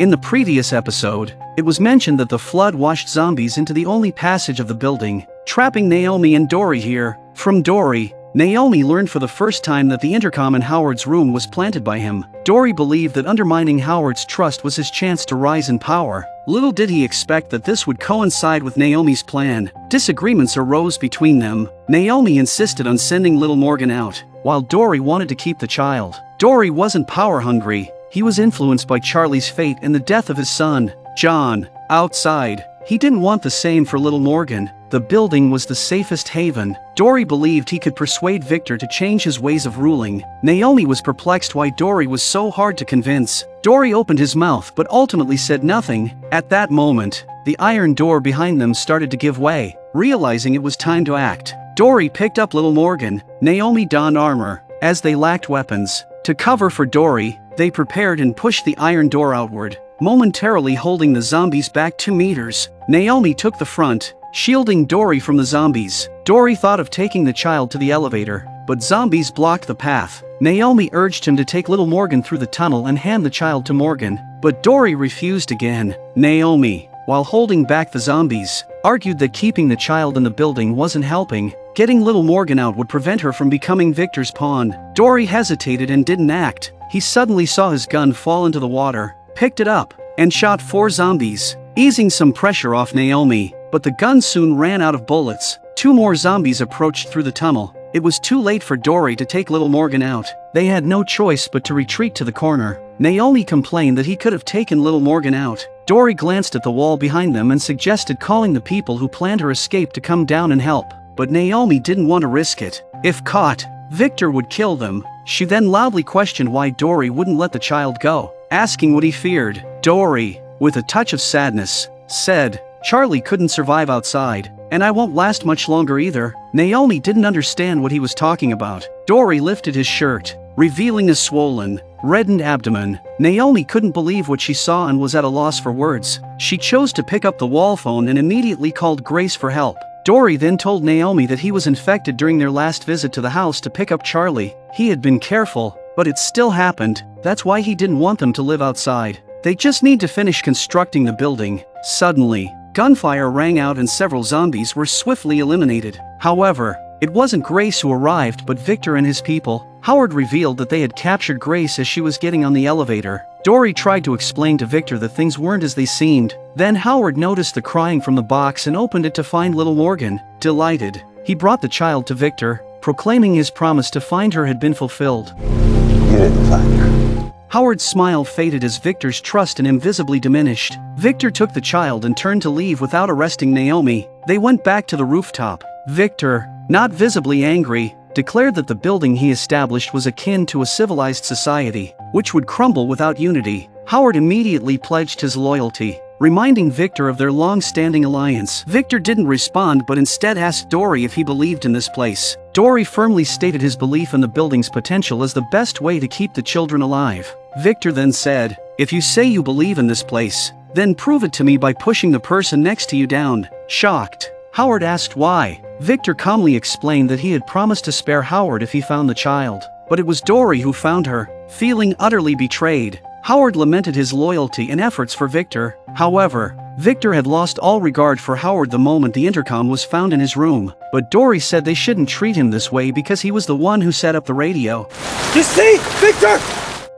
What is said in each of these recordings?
In the previous episode, it was mentioned that the flood washed zombies into the only passage of the building, trapping Naomi and Dory here. From Dory, Naomi learned for the first time that the intercom in Howard's room was planted by him. Dory believed that undermining Howard's trust was his chance to rise in power. Little did he expect that this would coincide with Naomi's plan. Disagreements arose between them. Naomi insisted on sending little Morgan out, while Dory wanted to keep the child. Dory wasn't power-hungry. He was influenced by Charlie's fate and the death of his son, John. Outside, he didn't want the same for little Morgan. The building was the safest haven. Dory believed he could persuade Victor to change his ways of ruling. Naomi was perplexed why Dory was so hard to convince. Dory opened his mouth but ultimately said nothing. At that moment, the iron door behind them started to give way. Realizing it was time to act, Dory picked up little Morgan. Naomi donned armor, as they lacked weapons. To cover for Dory, they prepared and pushed the iron door outward, momentarily holding the zombies back 2 meters. Naomi took the front, shielding Dory from the zombies. Dory thought of taking the child to the elevator, but zombies blocked the path. Naomi urged him to take little Morgan through the tunnel and hand the child to Morgan, but Dory refused again. Naomi, while holding back the zombies, argued that keeping the child in the building wasn't helping. Getting little Morgan out would prevent her from becoming Victor's pawn. Dory hesitated and didn't act. He suddenly saw his gun fall into the water, picked it up, and shot 4 zombies, easing some pressure off Naomi. But the gun soon ran out of bullets. 2 more zombies approached through the tunnel. It was too late for Dory to take little Morgan out. They had no choice but to retreat to the corner. Naomi complained that he could have taken little Morgan out. Dory glanced at the wall behind them and suggested calling the people who planned her escape to come down and help. But Naomi didn't want to risk it. If caught, Victor would kill them. She then loudly questioned why Dory wouldn't let the child go, asking what he feared. Dory, with a touch of sadness, said, "Charlie couldn't survive outside, and I won't last much longer either." Naomi didn't understand what he was talking about. Dory lifted his shirt, revealing a swollen, reddened abdomen. Naomi couldn't believe what she saw and was at a loss for words. She chose to pick up the wall phone and immediately called Grace for help. Dory then told Naomi that he was infected during their last visit to the house to pick up Charlie. He had been careful, but it still happened. That's why he didn't want them to live outside. They just need to finish constructing the building. Suddenly, gunfire rang out and several zombies were swiftly eliminated. However, it wasn't Grace who arrived but Victor and his people. Howard revealed that they had captured Grace as she was getting on the elevator. Dory tried to explain to Victor that things weren't as they seemed. Then Howard noticed the crying from the box and opened it to find little Morgan. Delighted, he brought the child to Victor, proclaiming his promise to find her had been fulfilled. You didn't find her. Howard's smile faded as Victor's trust in him visibly diminished. Victor took the child and turned to leave without arresting Naomi. They went back to the rooftop. Victor, not visibly angry, declared that the building he established was akin to a civilized society, which would crumble without unity. Howard immediately pledged his loyalty, reminding Victor of their long-standing alliance. Victor didn't respond but instead asked Dory if he believed in this place. Dory firmly stated his belief in the building's potential as the best way to keep the children alive. Victor then said, "If you say you believe in this place, then prove it to me by pushing the person next to you down." Shocked, Howard asked why. Victor calmly explained that he had promised to spare Howard if he found the child. But it was Dory who found her. Feeling utterly betrayed, Howard lamented his loyalty and efforts for Victor. However, Victor had lost all regard for Howard the moment the intercom was found in his room. But Dory said they shouldn't treat him this way because he was the one who set up the radio. You see, Victor!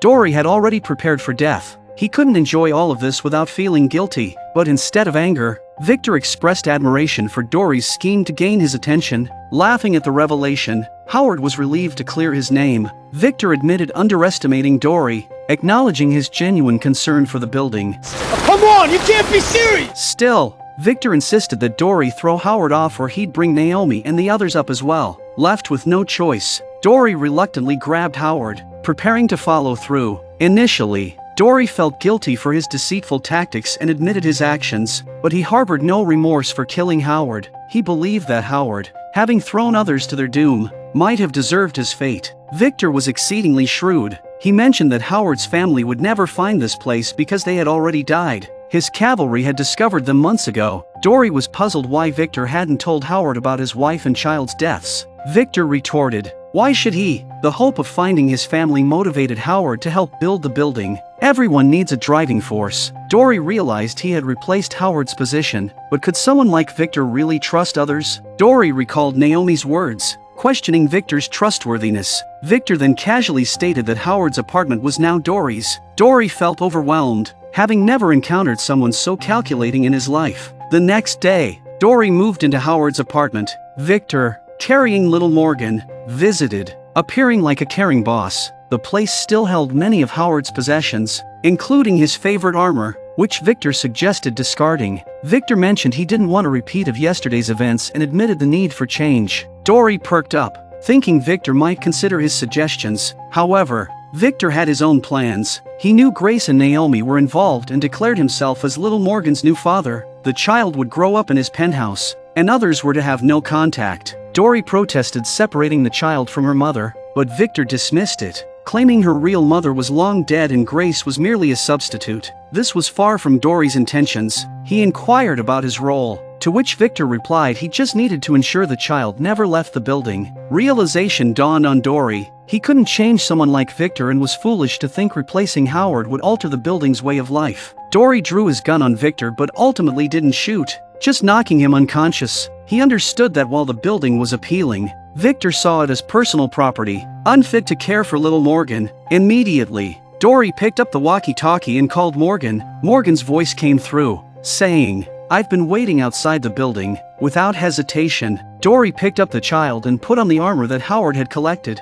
Dory had already prepared for death. He couldn't enjoy all of this without feeling guilty. But instead of anger, Victor expressed admiration for Dory's scheme to gain his attention. Laughing at the revelation, Howard was relieved to clear his name. Victor admitted underestimating Dory, acknowledging his genuine concern for the building. Oh, come on, you can't be serious! Still, Victor insisted that Dory throw Howard off or he'd bring Naomi and the others up as well. Left with no choice, Dory reluctantly grabbed Howard, preparing to follow through. Initially, Dory felt guilty for his deceitful tactics and admitted his actions, but he harbored no remorse for killing Howard. He believed that Howard, having thrown others to their doom, might have deserved his fate. Victor was exceedingly shrewd. He mentioned that Howard's family would never find this place because they had already died. His cavalry had discovered them months ago. Dory was puzzled why Victor hadn't told Howard about his wife and child's deaths. Victor retorted, why should he? The hope of finding his family motivated Howard to help build the building. Everyone needs a driving force. Dory realized he had replaced Howard's position, but could someone like Victor really trust others? Dory recalled Naomi's words, questioning Victor's trustworthiness. Victor then casually stated that Howard's apartment was now Dory's. Dory felt overwhelmed, having never encountered someone so calculating in his life. The next day, Dory moved into Howard's apartment. Victor, carrying little Morgan, visited, appearing like a caring boss. The place still held many of Howard's possessions, including his favorite armor, which Victor suggested discarding. Victor mentioned he didn't want a repeat of yesterday's events and admitted the need for change. Dory perked up, thinking Victor might consider his suggestions. However, Victor had his own plans. He knew Grace and Naomi were involved and declared himself as little Morgan's new father. The child would grow up in his penthouse, and others were to have no contact. Dory protested separating the child from her mother, but Victor dismissed it, claiming her real mother was long dead and Grace was merely a substitute. This was far from Dory's intentions. He inquired about his role, to which Victor replied he just needed to ensure the child never left the building. Realization dawned on Dory. He couldn't change someone like Victor and was foolish to think replacing Howard would alter the building's way of life. Dory drew his gun on Victor but ultimately didn't shoot, just knocking him unconscious. He understood that while the building was appealing, Victor saw it as personal property, unfit to care for little Morgan. Immediately, Dory picked up the walkie-talkie and called Morgan. Morgan's voice came through, saying, "I've been waiting outside the building." Without hesitation, Dory picked up the child and put on the armor that Howard had collected.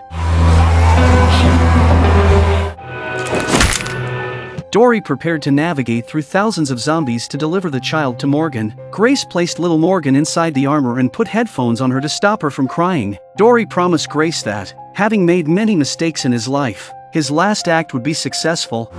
Dory prepared to navigate through thousands of zombies to deliver the child to Morgan. Grace placed little Morgan inside the armor and put headphones on her to stop her from crying. Dory promised Grace that, having made many mistakes in his life, his last act would be successful.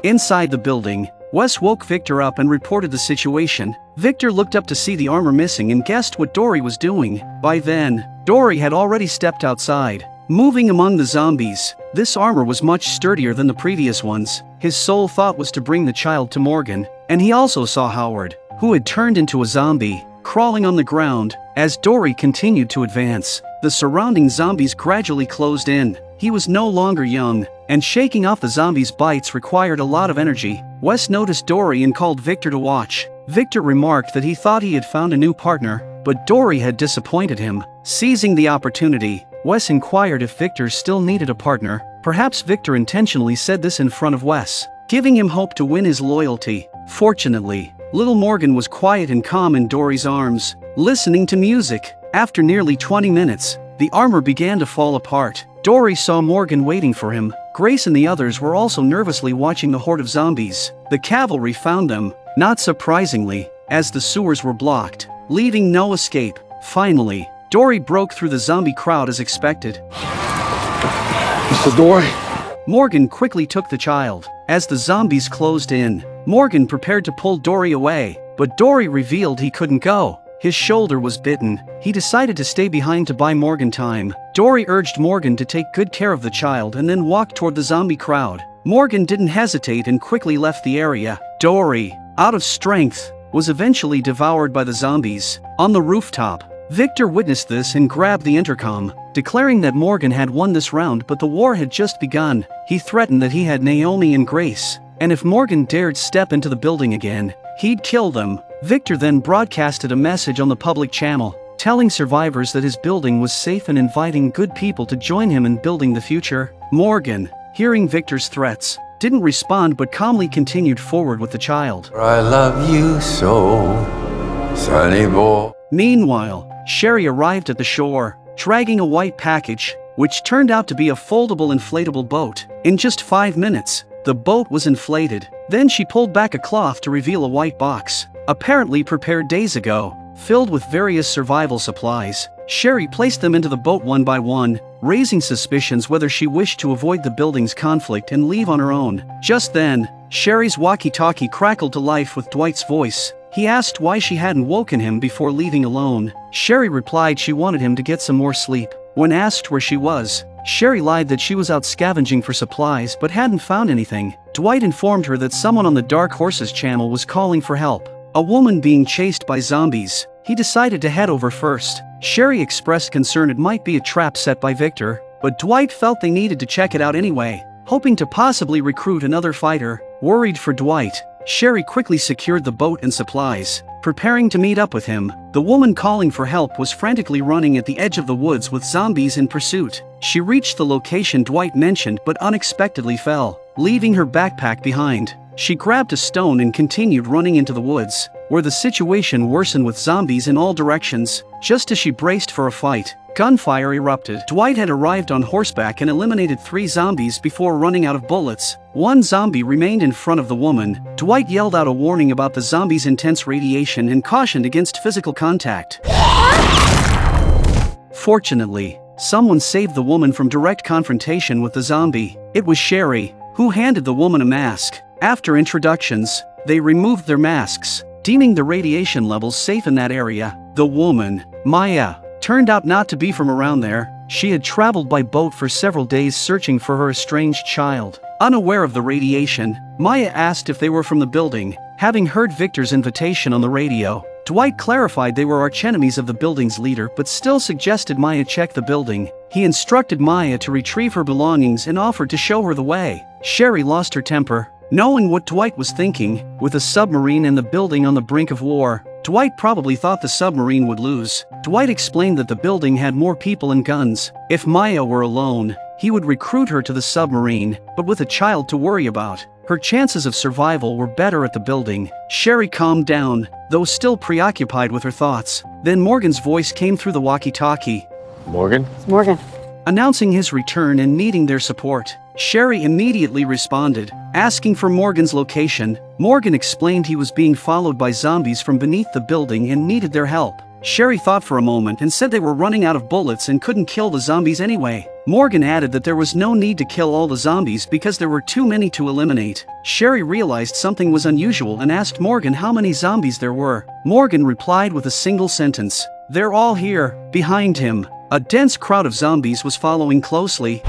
Inside the building, Wes woke Victor up and reported the situation. Victor looked up to see the armor missing and guessed what Dory was doing. By then, Dory had already stepped outside, moving among the zombies. This armor was much sturdier than the previous ones. His sole thought was to bring the child to Morgan, and he also saw Howard, who had turned into a zombie, crawling on the ground. As Dory continued to advance, the surrounding zombies gradually closed in. He was no longer young, and shaking off the zombies' bites required a lot of energy. Wes noticed Dory and called Victor to watch. Victor remarked that he thought he had found a new partner, but Dory had disappointed him. Seizing the opportunity, Wes inquired if Victor still needed a partner. Perhaps Victor intentionally said this in front of Wes, giving him hope to win his loyalty. Fortunately, little Morgan was quiet and calm in Dory's arms, listening to music. After nearly 20 minutes, the armor began to fall apart. Dory saw Morgan waiting for him. Grace and the others were also nervously watching the horde of zombies. The cavalry found them, not surprisingly, as the sewers were blocked, leaving no escape. Finally, Dory broke through the zombie crowd as expected. Mr. Dory? Morgan quickly took the child. As the zombies closed in, Morgan prepared to pull Dory away, but Dory revealed he couldn't go. His shoulder was bitten. He decided to stay behind to buy Morgan time. Dory urged Morgan to take good care of the child and then walk toward the zombie crowd. Morgan didn't hesitate and quickly left the area. Dory, out of strength, was eventually devoured by the zombies. On the rooftop, Victor witnessed this and grabbed the intercom, declaring that Morgan had won this round but the war had just begun. He threatened that he had Naomi and Grace, and if Morgan dared step into the building again, he'd kill them. Victor then broadcasted a message on the public channel, telling survivors that his building was safe and inviting good people to join him in building the future. Morgan, hearing Victor's threats, didn't respond but calmly continued forward with the child. I love you so, sonny boy. Meanwhile, Sherry arrived at the shore, dragging a white package, which turned out to be a foldable inflatable boat. In just 5 minutes, the boat was inflated. Then she pulled back a cloth to reveal a white box, apparently prepared days ago, filled with various survival supplies. Sherry placed them into the boat one by one, raising suspicions whether she wished to avoid the building's conflict and leave on her own. Just then, Sherry's walkie-talkie crackled to life with Dwight's voice. He asked why she hadn't woken him before leaving alone. Sherry replied she wanted him to get some more sleep. When asked where she was, Sherry lied that she was out scavenging for supplies but hadn't found anything. Dwight informed her that someone on the Dark Horses channel was calling for help, a woman being chased by zombies. He decided to head over first. Sherry expressed concern it might be a trap set by Victor, but Dwight felt they needed to check it out anyway, hoping to possibly recruit another fighter. Worried for Dwight, Sherry quickly secured the boat and supplies, preparing to meet up with him. The woman calling for help was frantically running at the edge of the woods with zombies in pursuit. She reached the location Dwight mentioned but unexpectedly fell, leaving her backpack behind. She grabbed a stone and continued running into the woods, where the situation worsened with zombies in all directions. Just as she braced for a fight, gunfire erupted. Dwight had arrived on horseback and eliminated 3 zombies before running out of bullets. 1 zombie remained in front of the woman. Dwight yelled out a warning about the zombie's intense radiation and cautioned against physical contact. Fortunately, someone saved the woman from direct confrontation with the zombie. It was Sherry, who handed the woman a mask. After introductions, they removed their masks, deeming the radiation levels safe in that area. The woman, Maya, turned out not to be from around there. She had traveled by boat for several days searching for her estranged child. Unaware of the radiation, Maya asked if they were from the building. Having heard Victor's invitation on the radio, Dwight clarified they were archenemies of the building's leader but still suggested Maya check the building. He instructed Maya to retrieve her belongings and offered to show her the way. Sherry lost her temper, knowing what Dwight was thinking. With a submarine and the building on the brink of war, Dwight probably thought the submarine would lose. Dwight explained that the building had more people and guns. If Maya were alone, he would recruit her to the submarine, but with a child to worry about, her chances of survival were better at the building. Sherry calmed down, though still preoccupied with her thoughts. Then Morgan's voice came through the walkie-talkie. Morgan? It's Morgan. Announcing his return and needing their support. Sherry immediately responded, asking for Morgan's location. Morgan explained he was being followed by zombies from beneath the building and needed their help. Sherry thought for a moment and said they were running out of bullets and couldn't kill the zombies anyway. Morgan added that there was no need to kill all the zombies because there were too many to eliminate. Sherry realized something was unusual and asked Morgan how many zombies there were. Morgan replied with a single sentence, "They're all here, behind him." A dense crowd of zombies was following closely.